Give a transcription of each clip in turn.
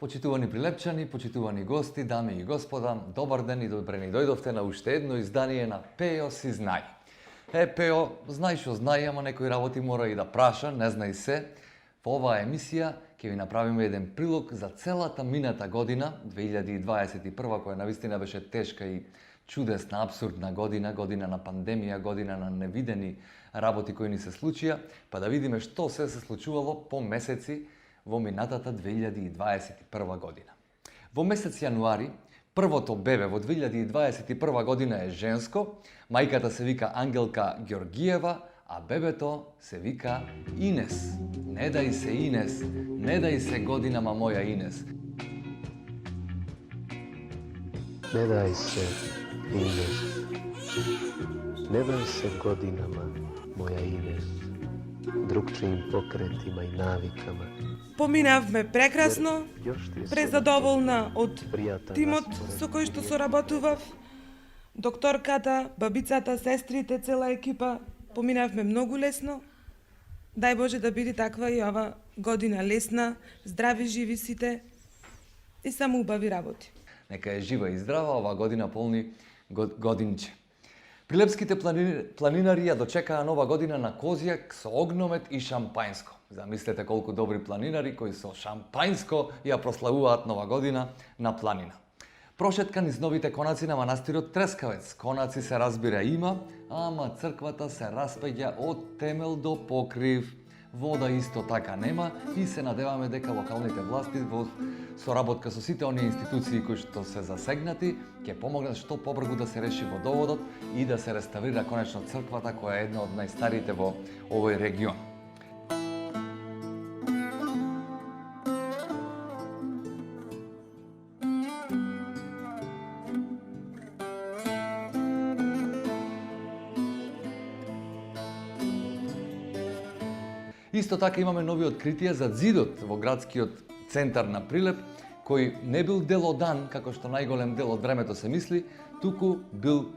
Почитувани прилепчани, почитувани гости, дами и господа, добар ден и добре ни дојдовте на уште едно издание на Пео си знај. Пео, знај што знај, ама некои работи мора и да праша, не знај се. Во оваа емисија ќе ви направиме еден прилог за целата мината година, 2021, која навистина беше тешка и чудесна, абсурдна година, година на пандемија, година на невидени работи кои ни се случија, па да видиме што се случувало по месеци во минатата 2021 година. Во месец јануари, првото бебе во 2021 година е женско, мајката се вика Ангелка Ѓоргиева, а бебето се вика Инес. Не дај се Инес, не дај се годинама моја Инес. Не дај се Инес, не дај се годинама моја Инес, другчиим покретима и навикама. Поминавме прекрасно, презадоволна од тимот со кој што соработував, докторката, бабицата, сестрите, цела екипа. Поминавме многу лесно. Дај Боже да биде таква и ова година лесна, здрави, живи сите и само убави работи. Нека е жива и здрава ова година полни годинче. Прилепските планинари ја дочекаа нова година на козјак со огномет и шампајнско. Замислете колку добри планинари кои со шампајнско ја прославуваат нова година на планина. Прошетка низ новите конаци на манастирот Трескавец. Конаци се разбира има, ама црквата се распеѓа од темел до покрив. Вода исто така нема и се надеваме дека локалните власти во соработка со сите оние институции кои што се засегнати ќе помогнат што побрзо да се реши водоводот и да се реставрира конечно црквата која е една од најстарите во овој регион. Исто така имаме нови откритија за зидот во градскиот центар на Прилеп, кој не бил делодан, како што најголем дел од времето се мисли, туку бил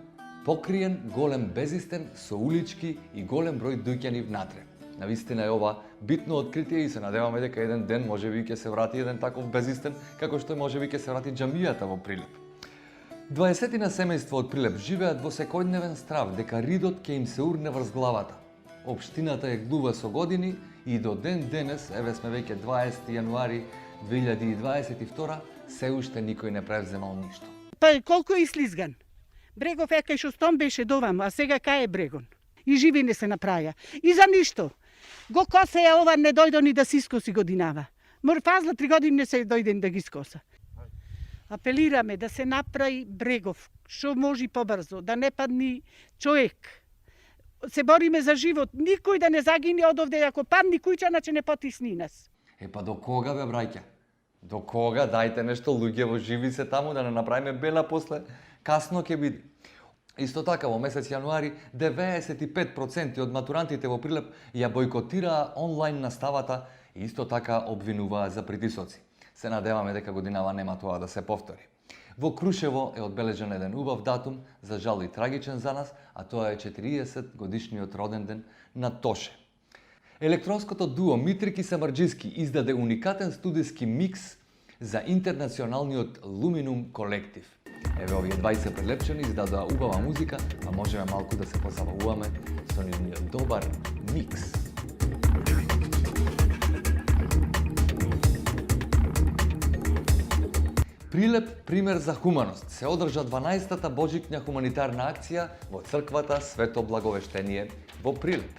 покриен, голем безистен, со улички и голем број дуќани внатре. Навистина е ова битно откритие и се надеваме дека еден ден можеби ќе се врати еден таков безистен, како што можеби ќе се врати џамијата во Прилеп. 20 семејства од Прилеп живеат во секојдневен страв дека ридот ќе им се урне врз главата. Општината е глува со години и до ден денес, еве сме веќе 20 јануари 2022, се уште никој не превземал ништо. Па колку е слизган? Брегов е кај што стом беше довам, а сега кај е брегон? И живи не се направја. И за ништо. Го косеја ова не дојде ни да си искоси годинава. Фазла 3 години не се дојде да ги скоса. Апелираме да се направи брегов, што може побрзо, да не падни човек. Се бориме за живот, никој да не загине од овде, ако падни кујчана, че не потисни нас. Па до кога бе, браќа? До кога? Дајте нешто луѓево живи се таму, да не направиме бела после. Касно ќе биде. Исто така, во месец јануари, 95% од матурантите во Прилеп ја бойкотираа онлайн наставата и исто така обвинуваа за притисоци. Се надеваме дека годинава нема тоа да се повтори. Во Крушево е одбележен еден убав датум, за жал и трагичен за нас, а тоа е 40 годишниот роден ден на Тоше. Електронското дуо Митрики Самарџиски издаде уникатен студиски микс за интернационалниот Luminum колектив. Еве овие 20 прилепчани издадоа убава музика, а можеме малку да се позабавуваме со нивниот добар микс. Прилеп пример за хуманост се одржа 12-та божикња хуманитарна акција во црквата Свето Благовештение во Прилеп.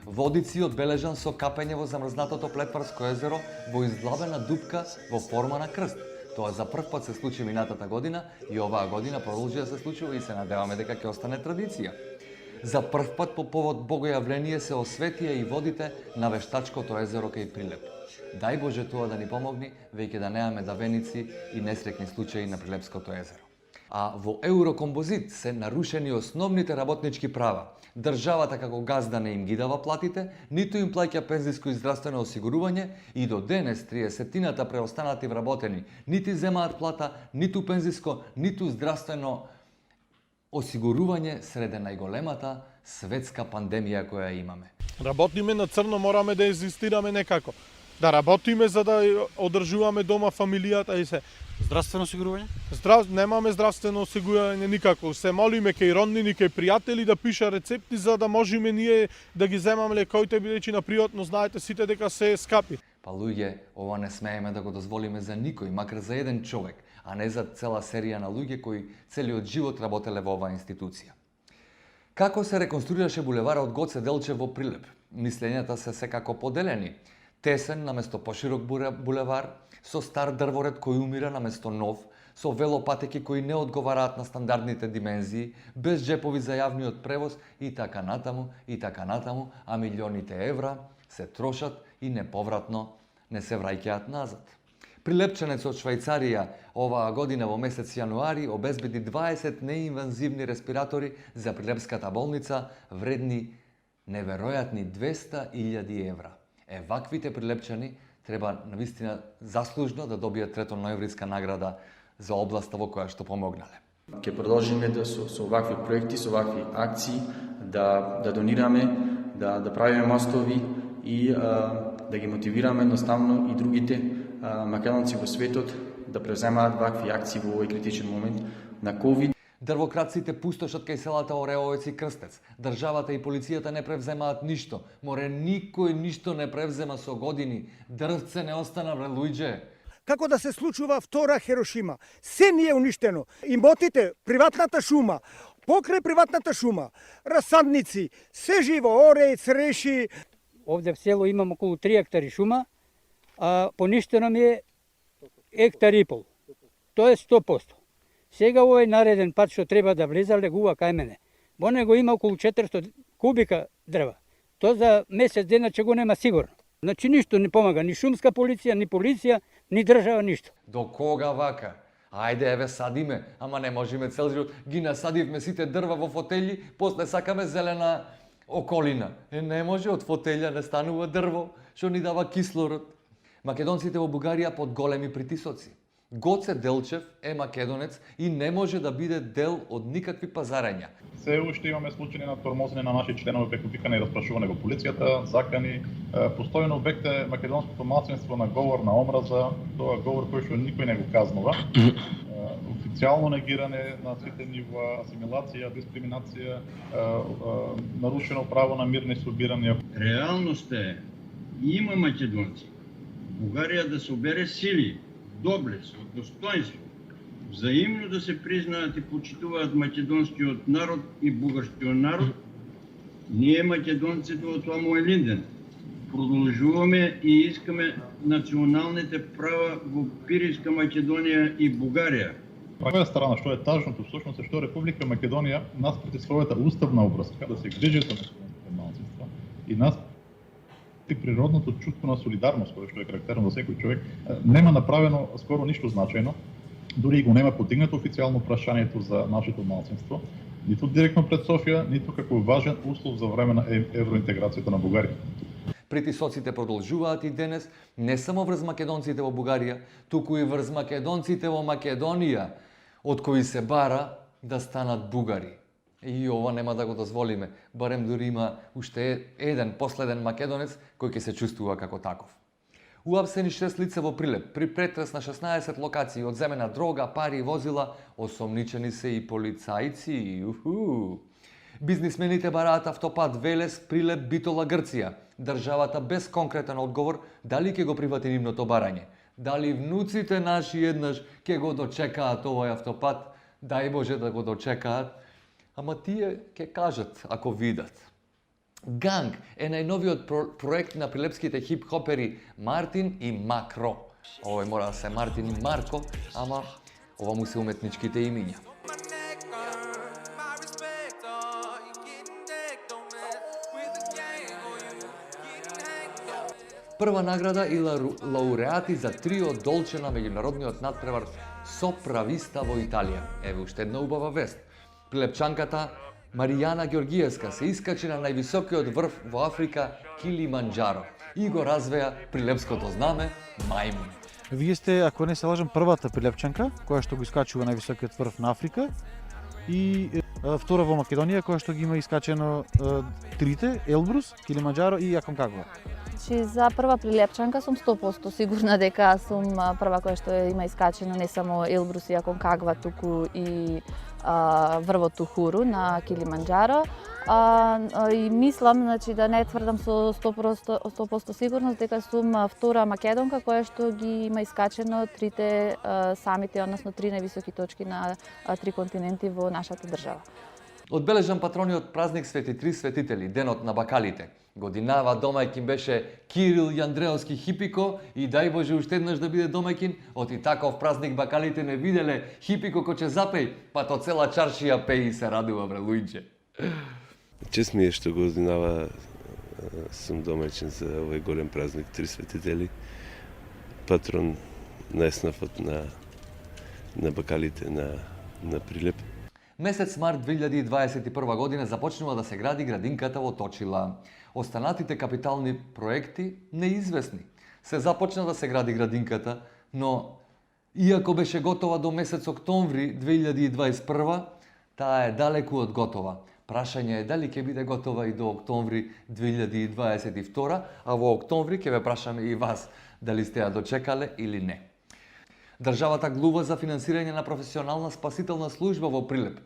Водици одбележан со капење во замрзнатото Плетварско езеро во изглабена дупка во форма на крст. Тоа за прв пат се случи минатата година и оваа година продолжи да се случува и се надеваме дека ќе остане традиција. За прв пат по повод богојавление се осветија и водите на Вештачкото езеро кај Прилеп. Дај Боже тоа да ни помогни, веќе да немаме давеници и несреќни случаи на Прилепското езеро. А во Еврокомпозит се нарушени основните работнички права. Државата како газда не им ги дава платите, ниту им плаќа пензиско и здравствено осигурување и до денес 30-тината преостанати вработени нити земаат плата, ниту пензиско, ниту здравствено осигурување среде најголемата светска пандемија која имаме. Работиме на црно, мораме да инзистираме некако. да работиме за да одржуваме дома фамилијата и се. Здравствено осигурување? Немаме здравствено осигурување никако. Се молиме кај роднини, кај пријатели да пиша рецепти за да можеме ние да ги земаме лекоите, бидејќи на приватно знаете сите дека се скапи. Па луѓе, ова не смееме да го дозволиме за никој, макар за еден човек, а не за цела серија на луѓе кои целиот живот работеле во оваа институција. Како се реконструираше булеварот Гоце Делчев во Прилеп? Мислењата се секако поделени. Тесен наместо поширок булевар, со стар дрворед кој умира наместо нов, со велопатеки кои не одговараат на стандардните димензии, без джепови за јавниот превоз и така натаму, а милионите евра се трошат и неповратно не се враќаат назад. Прилепчанец од Швајцарија оваа година во месец јануари обезбеди 20 неинвазивни респиратори за Прилепската болница, вредни неверојатни 200.000 евра. Ваквите прилепчани треба навистина заслужно да добијат трето ноемвриска награда за областа во која што помогнале. Ќе продолжиме со вакви проекти, со вакви акции, да донираме, да правиме мостови и да ги мотивираме едноставно и другите македонци во светот да преземаат вакви акции во овој критичен момент на COVID. Дрвокраците пустошат кај селата Ореовец и Крстец. Државата и полицијата не превземаат ништо. Море никој ништо не превзема со години. Дрвце не остана, бре луѓе. Како да се случува втора Хирошима. Се ни е уништено. Имотите, приватната шума, покрај приватната шума, разсадници, се живо, ореј, цреши. Овде в село имам околу 3 хектари шума, а поништено ми е хектар и пол. Тоа е 100%. Сега овој нареден пат што треба да влезе легува кај мене. Во него има околу 400 кубика дрва. Тоа за месец дена ќе го нема сигурно. Значи ништо не помага, ни шумска полиција, ни држава, ништо. До кога вака? Ајде, еве садиме, ама не можеме цел живот. Ги насадивме сите дрва во фотели, после сакаме зелена околина. Не може, од фотелја не станува дрво, што ни дава кислород. Македонците во Бугарија под големи притисоци. Гоце Делчев е македонец и не може да биде дел од никакви пазарења. Се уште имаме случаи на тормозење на наши членови преку викање и распрашување во полицијата, закани. Постојано обекте македонското малцинство на говор на омраза, тоа говор кој што никој не го казнува. Официјално негирање на сите нива, асимилација, дискриминација, нарушено право на мирни собирања. Реалноста е, има македонци. Бугарија да собере сили, доблест, достоинство, взаимно да се признаат и почитуваат македонскиот народ и бугарскиот народ. Ние македонците од тоа мој линден продолжуваме и искаме националните права во Пиринска Македонија и Бугарија. Друга страна, што е тажното, всушност е што Република Македонија наспроти својата уставна обврска да се грижи за националните малцинства и природното чувство на солидарност, кое што е карактерно за секој човек, нема направено скоро ништо значајно, дури и го нема потигнато официјално прашањето за нашето малцинство, ниту директно пред Софија, ниту како важен услов за време на евроинтеграцијата на Бугарија. Притисоците продолжуваат и денес, не само врз македонците во Бугарија, туку и врз македонците во Македонија, од кои се бара да станат бугари. И ова нема да го дозволиме, барем дури има уште еден последен македонец кој ќе се чувствува како таков. Уапсени 6 лица во Прилеп, при претрес на 16 локации, одземена дрога, пари и возила, осомничени се и полицајци. Бизнисмените бараат автопат Велес, Прилеп, Битола, Грција. Државата без конкретен одговор дали ќе го привати нивното барање. Дали внуците наши еднаш ќе го дочекаат овој автопат, дај Боже да го дочекаат, ама тие ќе кажат ако видат. Ганг е најновиот проект на прилепските хип-хопери Мартин и Макро. Овој мора да се Мартин и Марко, ама ова му се уметничките имиња. Прва награда и лауреати за трио Долче на меѓународниот надпревар Соправиста во Италија. Еве уште една убава вест. Прилепчанката Маријана Ѓоргиевска се искачи на највисокиот врв во Африка Килиманџаро и го развеа прилепското знаме мајмун. Вие сте, ако не се лажам, првата прилепчанка која што го искачува највисокиот врв на Африка и втора во Македонија која што ги има искачено трите, Елбрус, Килиманџаро и Аконкагуа. Значи, за прва прилепчанка сум 100% сигурна дека сум прва која што има искачено не само Елбрус и Аконкагва, туку и врвот Ухуру на Килиманџаро. И мислам, значи, да не тврдам со 100% сигурност дека сум втора македонка која што ги има искачено трите самите, односно три највисоки точки на три континенти во нашата држава. Одбележан патрониот празник Свети Три светители, денот на бакалите. Годинава домајкин беше Кирил Јандреовски Хипико и дај Боже уште еднаш да биде домајкин, од и таков празник бакалите не виделе Хипико ко ќе запеј, па то цела чаршија пеи и се радува, бре, луѓе. Чест ми е што годинава сум домаќин за овој голем празник Три светители, патрон најснафот на бакалите на Прилеп. Месец март 2021 година започнува да се гради градинката во Точила. Останатите капитални проекти неизвестни. Се започна да се гради градинката, но иако беше готова до месец октомври 2021, таа е далеку од готова. Прашање е дали ќе биде готова и до октомври 2022, а во октомври ќе ве прашаме и вас дали сте ја дочекале или не. Државата глува за финансирање на професионална спасителна служба во Прилеп.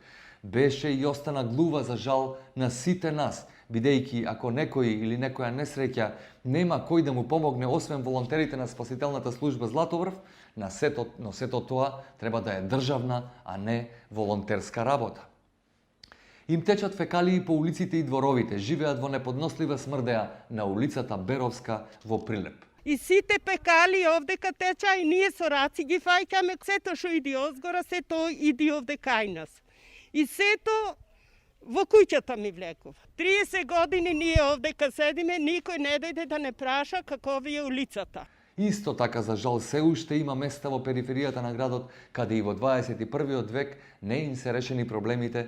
Беше и остана глува за жал на сите нас, бидејќи ако некој или некоја несреќа нема кој да му помогне освен волонтерите на спасителната служба Златоврв, но сето тоа треба да е државна, а не волонтерска работа. Им течат фекалии по улиците и дворовите, живеат во неподнослива смрдеа на улицата Беровска во Прилеп. И сите пекали овдека теча и ние со раци ги фајкаме, сето што иди озгора, сето иди овде кај нас. И сето во куќата ми влекува. 30 години ние овдека седиме, никој не дојде да не праша како ви е улицата. Исто така, за жал, се уште има места во периферијата на градот, каде и во 21. век не им се решени проблемите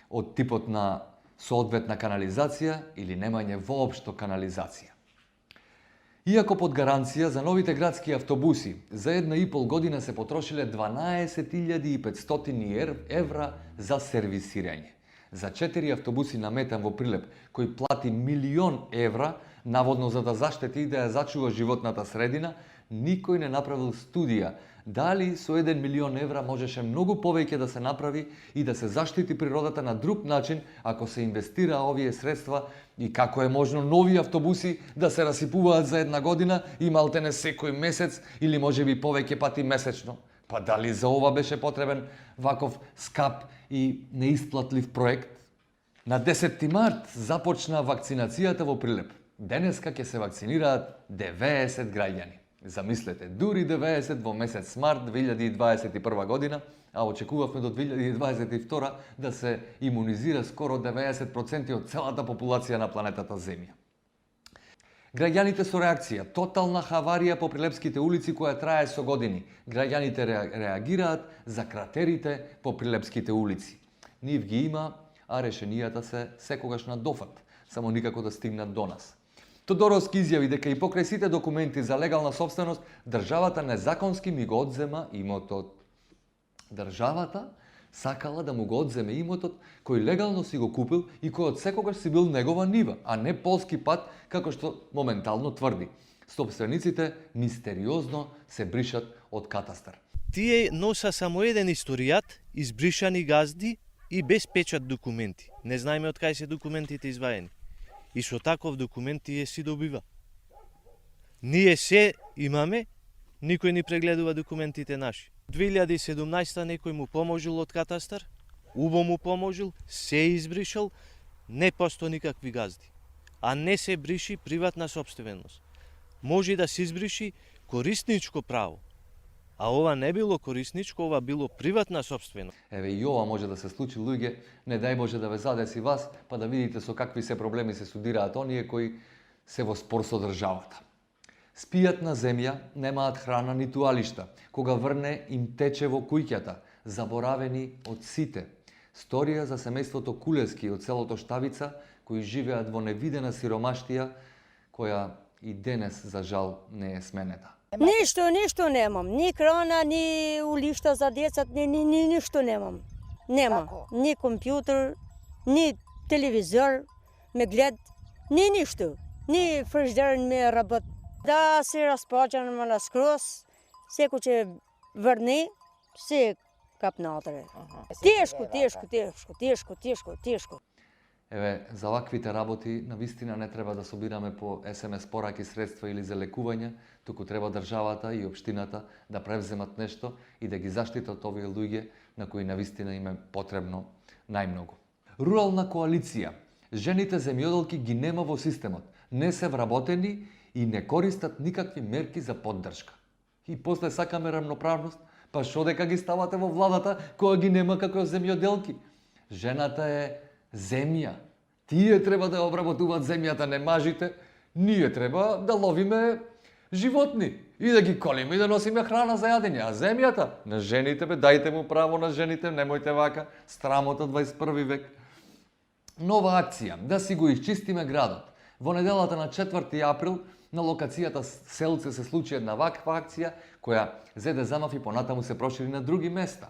од типот на соодветна канализација или немање воопшто канализација. Иако под гаранција за новите градски автобуси за 1,5 година се потрошиле 12.500 евра за сервисирање. За 4 автобуси наметан во Прилеп, кој плати 1.000.000 евра, наводно за да заштети и да ја зачува животната средина, никој не направил студија дали со 1.000.000 евра можеше многу повеќе да се направи и да се заштити природата на друг начин ако се инвестира овие средства и како е можно нови автобуси да се расипуваат за една година и малтене секој месец или можеби повеќе пати месечно. Па дали за ова беше потребен ваков скап и неисплатлив проект? На 10 март започна вакцинацијата во Прилеп. Денеска ќе се вакцинираат 90 граѓани. Замислете, дури 90 во месец март 2021 година, а очекувавме до 2022 да се имунизира скоро 90% од целата популација на планетата Земја. Граѓаните со реакција, тотална хаварија по прилепските улици која трае со години. Граѓаните реагираат за кратерите по прилепските улици. Нив ги има, а решенијата се секогаш на дофат, само никако да стигнат до нас. Тодоровски изјави дека и покрај сите документи за легална собственост, државата незаконски ми го одзема имотот. Државата сакала да му го одземе имотот кој легално си го купил и кој од секогаш си бил негова нива, а не полски пат, како што моментално тврди. Собствениците мистериозно се бришат од катастар. Тие носа само еден историјат, избришани газди и без печат документи. Не знаеме од кај се документите изваени. И со таков документ тие си добива. Ние се имаме, никој ни прегледува документите наши. 2017 некој му поможил од катастар, убо му поможил, се избришал, не посто никакви газди. А не се бриши приватна собственост. Може да се избриши корисничко право. А ова не било корисничко, ова било приватна собственост. Еве и ова може да се случи, луѓе, не дај Боже да ве задеси вас, па да видите со какви се проблеми се судираат оние кои се во спор со државата. Спијат на земја, немаат храна ниту алишта. Кога врне им тече во куќата, заборавени од сите. Сторија за семејството Кулески од селото Штавица, кои живеат во невидена сиромаштија, која и денес, за жал, не е сменета. Ништо немам. Ни храна, ни улишта за децата, ни ништо немам. Нема. Ни компјутер, ни телевизор, ме глед, ни ништо. ни фриждер ми работи. Да се разпочнем на скроз, секој ќе врне, се капна отре. Тешко. Еве, за ваквите работи навистина не треба да собираме по СМС пораки средства или за лекување, туку треба државата и општината да превземат нешто и да ги заштитат овие луѓе на кои навистина им е потребно најмногу. Рурална коалиција. Жените земјоделки ги нема во системот, не се вработени и не користат никакви мерки за поддршка. И после сакаме рамноправност, па шо дека ги ставате во владата која ги нема како земјоделки? Жената е земја. Тие треба да обработуваат земјата, не мажите. Ние треба да ловиме животни и да ги колиме и да носиме храна за јадење. А земјата на жените, дајте му право на жените, немојте вака, страмота 21 век. Нова акција, да си го исчистиме градот. Во неделата на 4 април на локацијата Селце се случи една ваква акција, која зеде замав и понатаму се прошири на други места.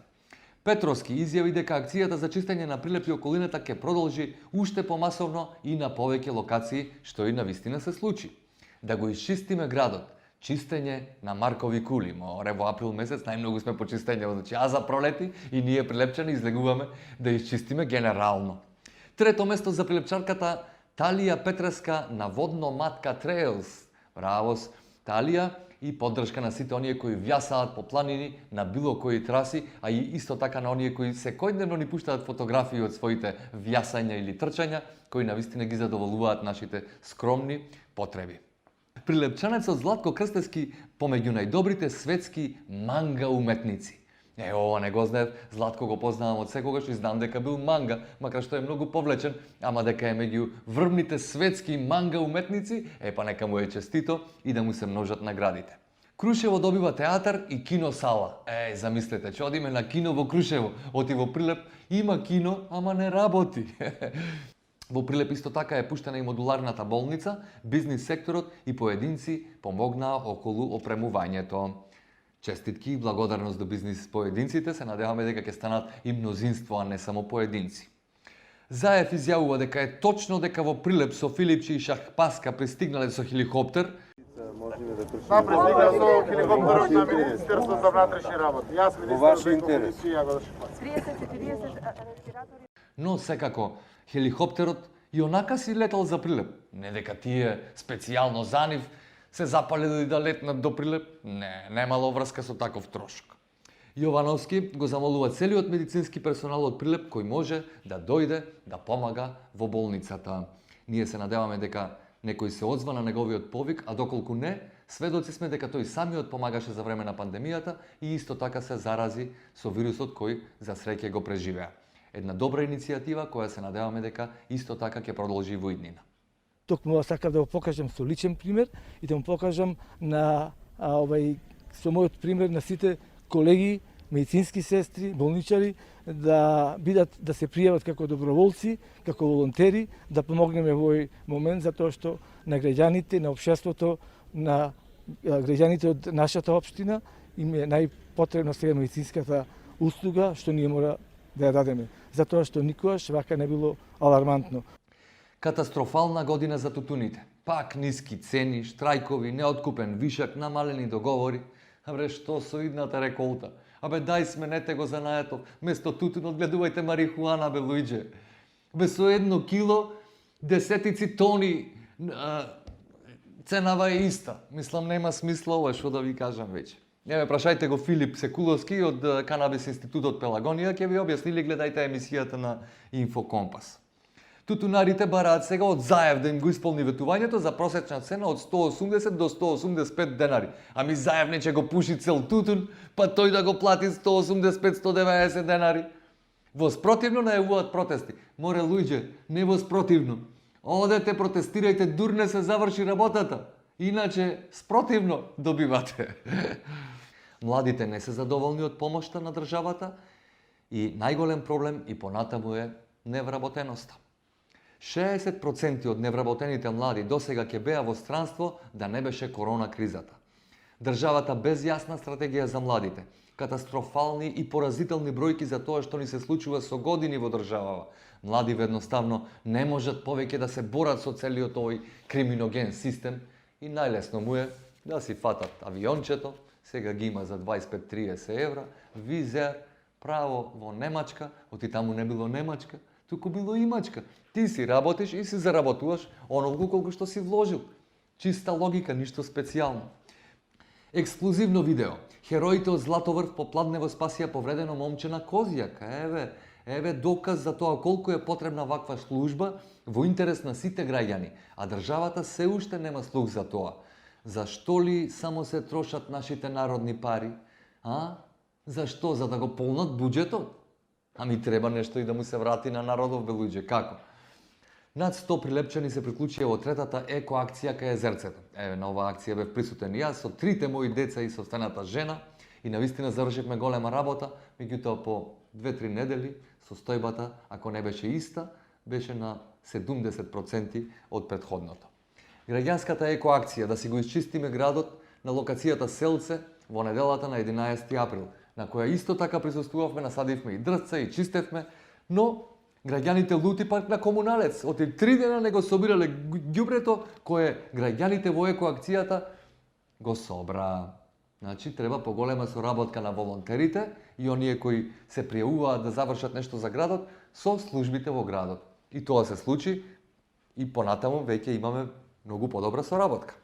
Петровски изјави дека акцијата за чистење на Прилеп и околината ќе продолжи уште помасовно и на повеќе локации, што и навистина се случи. Да го исчистиме градот, чистење на Маркови кули. Море, во април месец најмногу сме по чистење, значи а за пролети и ние прилепчани излегуваме да исчистиме генерално. Трето место за прилепчарката Талија Петреска на Водно Матка Трейлс. Браво, Талија, и поддршка на сите оние кои вјасаат по планини на било кои траси, а и исто така на оние кои секојдневно ни пуштаат фотографии од своите вјасања или трчања, кои навистина ги задоволуваат нашите скромни потреби. Прилепчанецот Златко Крстевски помеѓу најдобрите светски манга уметници. Ова не го знаев, Златко го познавам од секогаш и знам дека бил манга, макар што е многу повлечен, ама дека е меѓу врвните светски манга уметници, па нека му е честито и да му се множат наградите. Крушево добива театар и киносала. Замислете, че одиме на кино во Крушево, оти во Прилеп има кино, ама не работи. Во Прилеп исто така е пуштена и модуларната болница, бизнис секторот и поединци помогнаа околу опремувањето. Честитки и благодарност до бизнис поединците, се надеваме дека ќе станат и мнозинство, а не само поединци. Заев изјавува дека е точно дека во Прилеп со Филипче и Шахпаска пристигнале со хеликоптер. Напред сега со хеликоптерот на Министерството за внатрешни работи. Јас министерот Но секако, хеликоптерот и онака си летал за Прилеп. Не дека тие специјално за нив се запалили да летнат до Прилеп? Не, немало врска со таков трошок. Јовановски го замолува целиот медицински персонал од Прилеп кој може да дојде да помага во болницата. Ние се надеваме дека некој се оdzва на неговиот повик, а доколку не, сведоци сме дека тој самиот помагаше за време на пандемијата и исто така се зарази со вирусот кој за среќа го преживеа. Една добра иницијатива која се надеваме дека исто така ќе продолжи во иднина. Токму сакав да го покажам со личен пример и да му покажам на со мојот пример на сите колеги, медицински сестри, болничари да бидат да се пријават како доброволци, како волонтери, да помогнеме во овој момент затоа што на граѓаните, на општеството, на граѓаните од нашата општина им е најпотребна сега медицинската услуга што ние мора да ја дадеме, затоа што никогаш вака не било алармантно. Катастрофална година за тутуните. Пак ниски цени, штрајкови, неоткупен вишак, намалени договори. Абре, што со идната реколта? Абе, дај сменете го занаетот. Место тутун одгледувајте марихуана, бе, луѓе. Бе, со 1 кило, десетици тони, ценава е иста. Мислам, нема смисла ова што да ви кажам веќе. Еве, прашајте го Филип Секуловски од Канабис институтот Пелагонија, ќе ви објаснили, гледајте емисијата на Инфокомпас. Тутунарите бараат сега од Заев да им го исполни ветувањето за просечна цена од 180 до 185 денари. Ами Заев не ќе го пуши цел тутун, па тој да го плати 185-190 денари. Воспротивно најавуваат протести. Море луѓе, не воспротивно. Одете, протестирајте, дур не се заврши работата. Иначе, спротивно добивате. Младите не се задоволни од помошта на државата и најголем проблем и понатаму е невработеноста. 60% од невработените млади досега ќе беа во странство да не беше корона кризата. Државата без јасна стратегија за младите катастрофални и поразителни бројки за тоа што ни се случува со години во државава. Млади едноставно не можат повеќе да се борат со целиот овој криминоген систем и најлесно му е да си фатат авиончето, сега ги има за 25-30 евра, визер, право во Немачка, оти таму не било Немачка, туку било Имачка. Ти си работиш и си заработуваш онолку колку што си вложил. Чиста логика, ништо специјално. Ексклузивно видео. Хероите од Златоврв по Пладнево спасија повредено момче на Козјака. Еве доказ за тоа колку е потребна ваква служба во интерес на сите граѓани, а државата се уште нема слух за тоа. Зашто ли само се трошат нашите народни пари? Зашто? За да го полнат буџетот? Ами треба нешто и да му се врати на народов, бе луѓе, како? Над 100 прилепчани се приклучија во третата еко-акција кај езерцето. На оваа акција бев присутен и јас, со трите мои деца и собствената жена, и навистина завршивме голема работа, меѓутоа по 2-3 недели состојбата, ако не беше иста, беше на 70% од претходното. Граѓанската еко-акција да си го исчистиме градот на локацијата Селце во неделата на 11 април, на која исто така присуствувавме, насадивме и дрвца и чистевме, но граѓаните лути пак на комуналец. Оти 3 дена не го собирале ѓубрето кое граѓаните во еко-акцијата го собраа. Значи, треба поголема соработка на волонтерите и оние кои се пријавуваат да завршат нешто за градот со службите во градот. И тоа се случи и понатаму веќе имаме многу подобра соработка.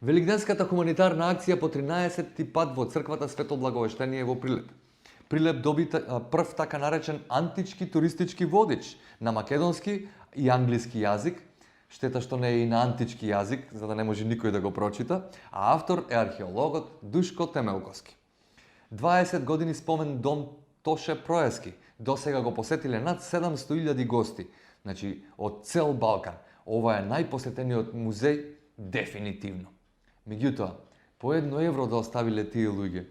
Великденската хуманитарна акција по 13-ти пат во црквата Свето Благовештение во Прилеп. Прилеп доби прв така наречен антички туристички водич на македонски и англиски јазик. Штета што не е и на антички јазик, за да не може никој да го прочита, а автор е археологот Душко Темелковски. 20 години спомен дом Тоше Проески. Досега го посетиле над 700.000 гости, значи од цел Балкан. Ова е најпосетениот музеј дефинитивно. Меѓутоа, по 1 евро да оставиле тие луѓе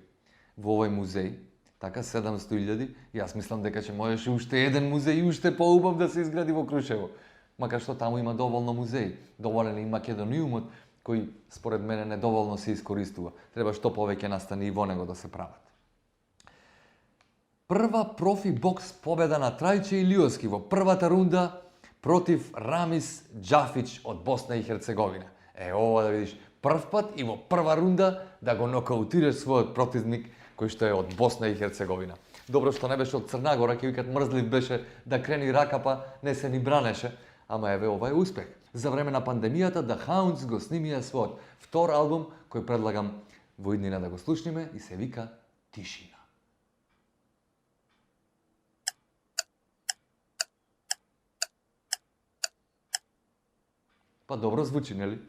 во овој музеј, така 700.000, јас мислам дека ќе можеше уште еден музеј и уште поубав да се изгради во Крушево. Макар што таму има доволно музеи, доволен е и Македониумот, кој според мене недоволно се искористува. Треба што повеќе настани и во него да се прават. Прва профи бокс победа на Трајче Илиовски во првата рунда против Рамис Џафич од Босна и Херцеговина. Ова да видиш, прв пат и во прва рунда да го нокаутираш својот противник кој што е од Босна и Херцеговина. Добро што не беше од Црна Гора, ќе викат мрзлив беше да крени рака, па не се ни бранеше. Ама еве ова е успех. За време на пандемијата The Hounds го снимија својот втор албум, кој предлагам во иднина да го слушниме и се вика Тишина. Па добро звучи, нели?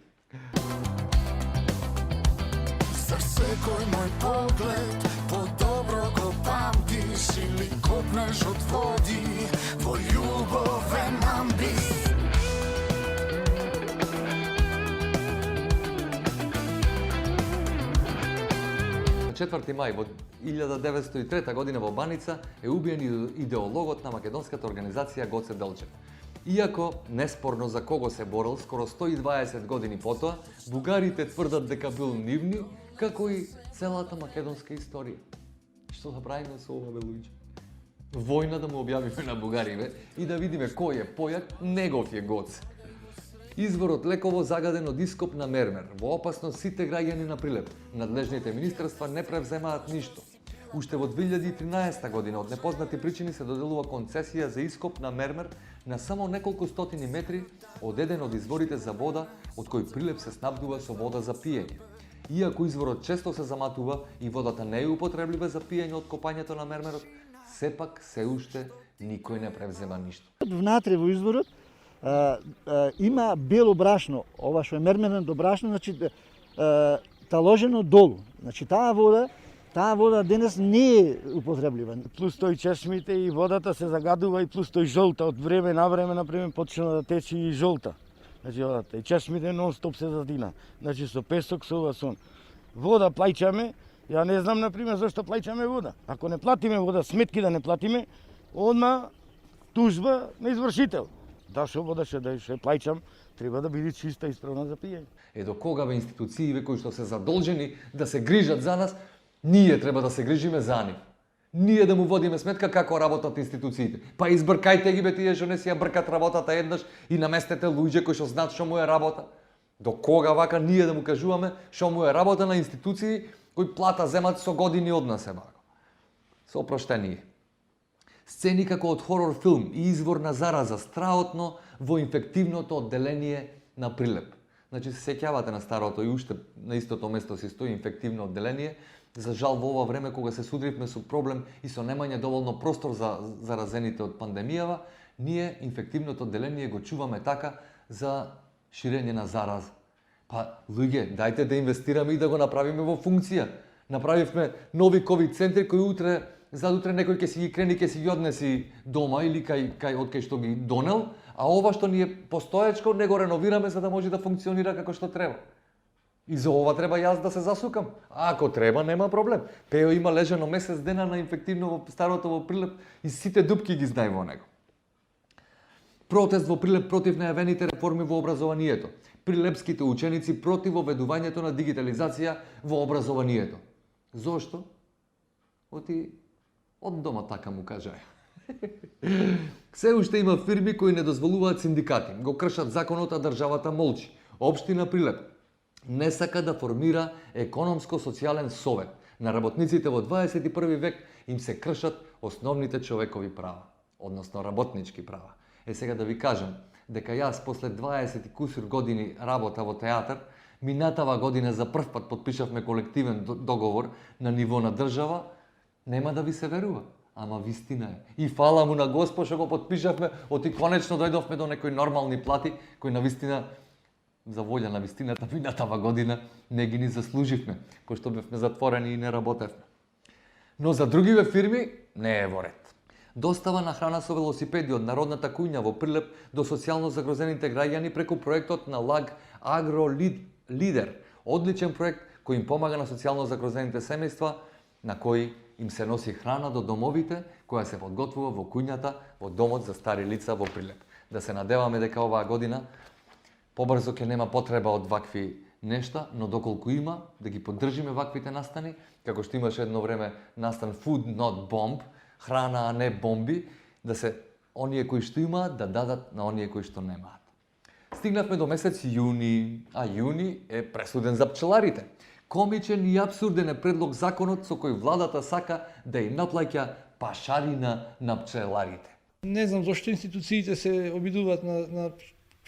За секој мој поглед, по-добро го памтиш или копнеш од води во љубовен амбис. 4. мај во 1903 година во Баница е убиен идеологот на македонската организација Гоце Делчев. Иако неспорно за кого се борел скоро 120 години потоа, бугарите тврдат дека бил нивни, како и целата македонска историја. Што да правиме со ова, бе луѓе? Војна да му објавиме на бугариве и да видиме кој е појак, негов е Гоце. Изворот леково загаден од ископ на мермер. Во опасност сите граѓани на Прилеп. Надлежните министерства не превземаат ништо. Уште во 2013 година од непознати причини се доделува концесија за ископ на мермер на само неколку стотини метри од еден од изворите за вода од кој Прилеп се снабдува со вода за пиење. Иако изворот често се заматува и водата не е употреблива за пиење од копањето на мермерот, сепак се уште никој не превзема ништо. Внатре во изворот има бело брашно, ова што е мерменото брашно, значи таложено долу. Значи таа вода денес не е употреблива. Плюс тој чешмите и водата се загадува и плюс тој жолта. Од време на време, например, почна да тече и жолта. Значи водата. И чешмите нон-стоп се задина. Значи со песок, со ова сон. Вода плаќаме, ја не знам, например, зашто плаќаме вода. Ако не платиме вода, сметки да не платиме, одма тужба на извршител. Да, шо вода ше плаќам, треба да биде чиста и исправна за пиење. До кога бе институциите кои што се задолжени да се грижат за нас, Ние треба да се грижиме за нив. Ние да му водиме сметка како работат институциите. Па избркајте ги бе тие што не си ја бркат работата еднаш и наместете луѓе кои што знаат што му е работа. До кога вака ние да му кажуваме што му е работа на институции кои плата земат со години од нас вака. Со опроштение. Сцени како од хорор филм и извор на зараза страотно во инфективното одделение на Прилеп. Значи се сеќавате на старото и уште на истото место си стои инфективно одделение. За жал во ова време кога се судривме со проблем и со немање доволно простор за заразените од пандемијава, ние инфективното одделение го чуваме така за ширење на зараза. Па, луѓе, дајте да инвестираме и да го направиме во функција. Направивме нови ковид центри кои утре, задутре некој ќе си ги крени, ќе си ги однеси дома или кај од кај што ги донел, а ова што ни е постоечко не го реновираме за да може да функционира како што треба. И за ова треба јас да се засукам. А ако треба, нема проблем. Пео има лежано месец дена на инфективно во старото во Прилеп и сите дупки ги знае во него. Протест во Прилеп против најавените реформи во образованието. Прилепските ученици против воведувањето на дигитализација во образованието. Зошто? Оти од дома така му кажаја. Се уште има фирми кои не дозволуваат синдикати, го кршат законот, а државата молчи. Општина Прилеп не сака да формира економско-социјален совет. На работниците во 21 век им се кршат основните човекови права, односно работнички права. Сега да ви кажам, дека јас после 20 и кусур години работа во театар, минатава година за прв пат подпишавме колективен договор на ниво на држава, нема да ви се верува. Ама вистина е. И фала му на Господ што го подпишавме, оти конечно дојдовме до некои нормални плати, кои на вистина, за волја на вистината, минатава година не ги ни заслуживме, кој што бевме затворени и не работевме. Но за другиве фирми не е во ред. Достава на храна со велосипеди од Народната куња во Прилеп до социјално загрозените граѓани преку проектот на ЛАГ Агро Лидер. Одличен проект кој им помага на социјално загрозените семејства, на кои им се носи храна до домовите, која се подготвува во куњата во домот за стари лица во Прилеп. Да се надеваме дека оваа година побрзо ќе нема потреба од вакви нешта, но доколку има, да ги поддржиме ваквите настани, како што имаше едно време настан Food Not Bomb, храна, а не бомби, да се оние кои што имаат, да дадат на оние кои што немаат. Стигнавме до месец јуни, а јуни е пресуден за пчеларите. Комичен и абсурден е предлог законот со кој владата сака да им наплаќа пашарина на пчеларите. Не знам зашто институциите се обидуваат на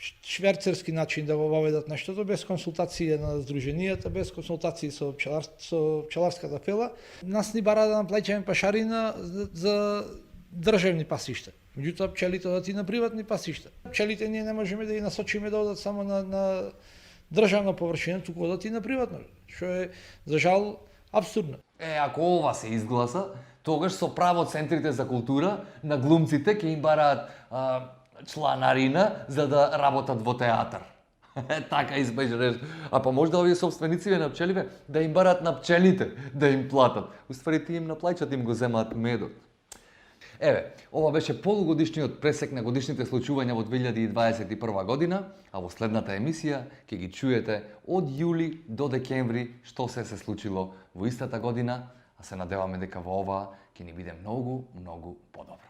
шверцерски начин да го воведат нештото без консултација на здруженијата, без консултации со пчеларската фела. Нас ни бара да наплаќаме пашарина за државни пасишта. Меѓутоа пчелите одат и на приватни пасишта. Пчелите ние не можеме да ги насочиме да одат само на државна површина, туку одат и на приватно, што е за жал абсурдно. Ако ова се изгласа, тогаш со право центрите за култура на глумците ќе им бараат чланарина за да работат во театар. Така избеже нешто. А па можда овие собственици на пчеливе да им барат на пчелите да им платат. Уствари ти им наплаќат, им го земаат медот. Еве, ова беше полугодишниот пресек на годишните случувања во 2021 година, а во следната емисија ќе ги чуете од јули до декември што се случило во истата година, а се надеваме дека во ова ќе ни биде многу, многу подобро.